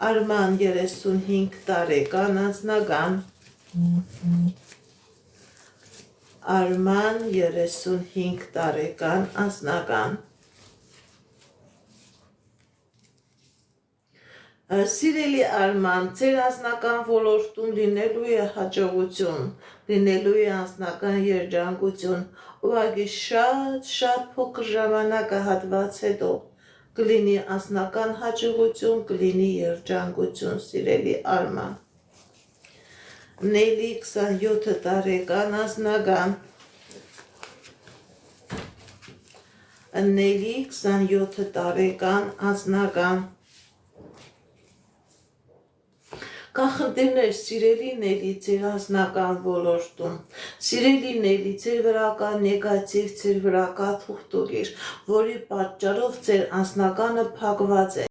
Արման 35 տարեկան անձնական Արման 35 տարեկան անձնական Սիրելի Արման, ձեր անձնական ոլորտում լինելու է հաջողություն, լինելու է անձնական երջանկություն, ուղղակի շատ փոքր ժամանակահատված հետո կլինի անձնական հաջողություն, կլինի երջանկություն, սիրելի Արման։ Նելի 27 տարեկան անձնական Նելի 27 տարեկան անձնական Կա խնդիրներ սիրելի Նելի ձեր անձնական ոլորտում, սիրելի Նելի ձեր վրա կա նեգատիվ, ձեր վրա կա թուղթուղիր, որի պատճառով ձեր անձնականը փակված է,